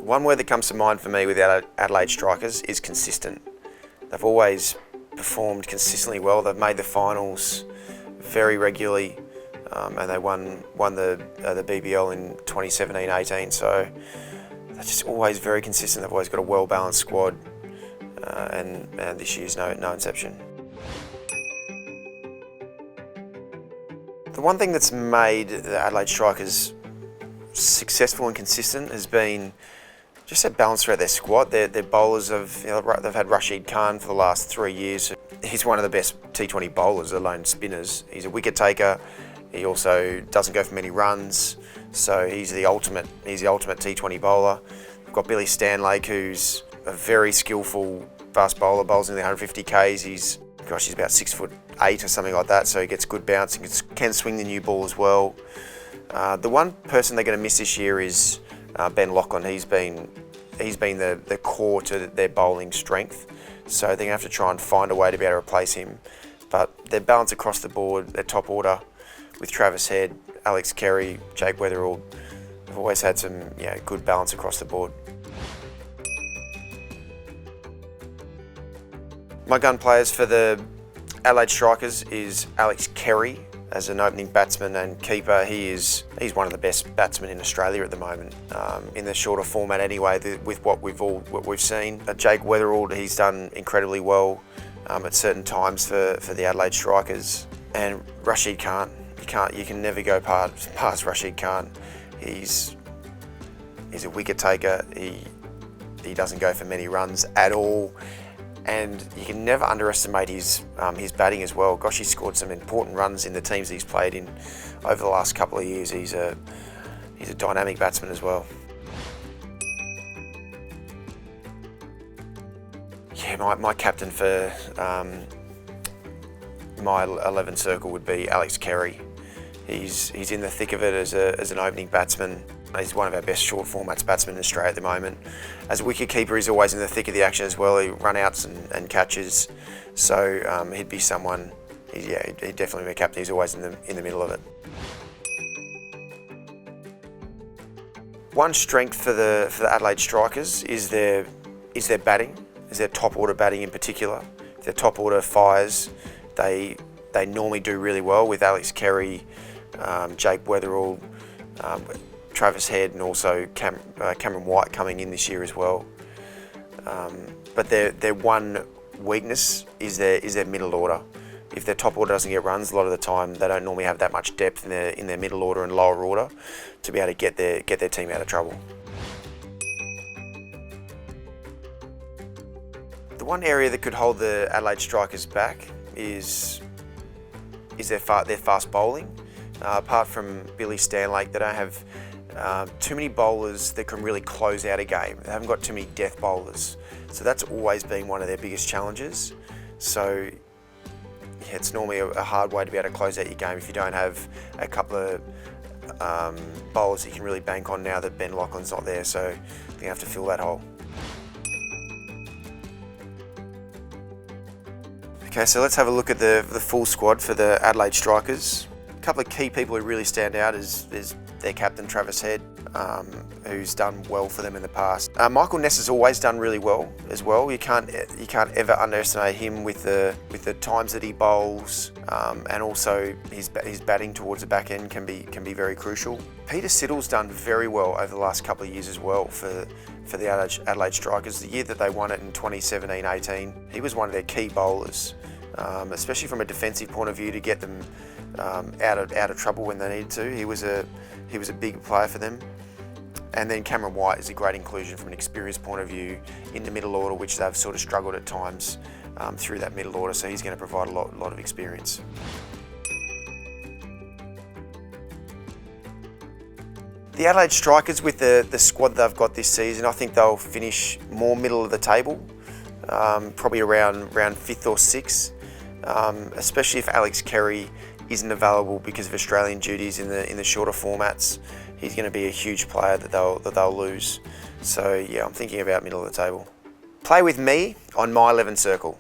One word that comes to mind for me with Adelaide strikers is consistent. They've always performed consistently well. They've made the finals very regularly, and they won the BBL in 2017-18. So they're just always very consistent. They've always got a well-balanced squad, and this year's no exception. The one thing that's made the Adelaide strikers successful and consistent has been just a balance throughout their squad. Their bowlers they've had Rashid for the last 3 years. He's one of the best T20 bowlers, let alone spinners. He's a wicket taker. He also doesn't go for many runs, so he's the ultimate T20 bowler. We've got Billy Stanlake, who's a very skillful fast bowler, bowls in the 150 Ks. He's about 6'8" or something like that, so he gets good bounce and can swing the new ball as well. The one person they're going to miss this year is Ben Lachlan. He's been the core to their bowling strength, so they're going to have to try and find a way to be able to replace him. But their balance across the board, their top order with Travis Head, Alex Carey, Jake Weatherall, have always had some good balance across the board. My gun players for the Adelaide strikers is Alex Carey as an opening batsman and keeper. He's one of the best batsmen in Australia at the moment, in the shorter format anyway, with what we've seen. Jake Weatherall, he's done incredibly well at certain times for the Adelaide strikers. And Rashid you can never go past Rashid Khan. He's a wicket taker. He doesn't go for many runs at all. And you can never underestimate his batting as well. Gosh, he's scored some important runs in the teams he's played in over the last couple of years. He's a dynamic batsman as well. Yeah, my captain for my 11 circle would be Alex Carey. He's in the thick of it as an opening batsman. He's one of our best short formats batsmen in Australia at the moment. As a wicket keeper, he's always in the thick of the action as well. He run outs and catches, so he'd be someone. He'd definitely be a captain. He's always in the middle of it. One strength for the Adelaide strikers is their batting, is their top order batting in particular. If their top order fires, they normally do really well with Alex Carey, Jake Weatherall, Travis Head, and also Cameron White coming in this year as well. But their one weakness is their middle order. If their top order doesn't get runs, a lot of the time they don't normally have that much depth in their middle order and lower order to be able to get their team out of trouble. The one area that could hold the Adelaide strikers back is their fast bowling. Apart from Billy Stanlake, they don't have too many bowlers that can really close out a game. They haven't got too many death bowlers. So that's always been one of their biggest challenges. So it's normally a hard way to be able to close out your game if you don't have a couple of bowlers that you can really bank on now that Ben Lachlan's not there. So you have to fill that hole. Okay, so let's have a look at the full squad for the Adelaide strikers. A couple of key people who really stand out is their captain Travis Head, who's done well for them in the past. Michael Ness has always done really well as well. You can't ever underestimate him with the times that he bowls, and also his batting towards the back end can be very crucial. Peter Siddle's done very well over the last couple of years as well for the Adelaide strikers. The year that they won it in 2017-18, he was one of their key bowlers, especially from a defensive point of view, to get them out of trouble when they needed to. He was a big player for them. And then Cameron White is a great inclusion from an experience point of view in the middle order, which they've sort of struggled at times through that middle order, so he's going to provide a lot of experience. The Adelaide strikers, with the squad they've got this season, I think they'll finish more middle of the table, probably around 5th or 6th, especially if Alex Carey isn't available because of Australian duties in the shorter formats. He's going to be a huge player that they'll lose. So yeah, I'm thinking about middle of the table. Play with me on my 11 circle.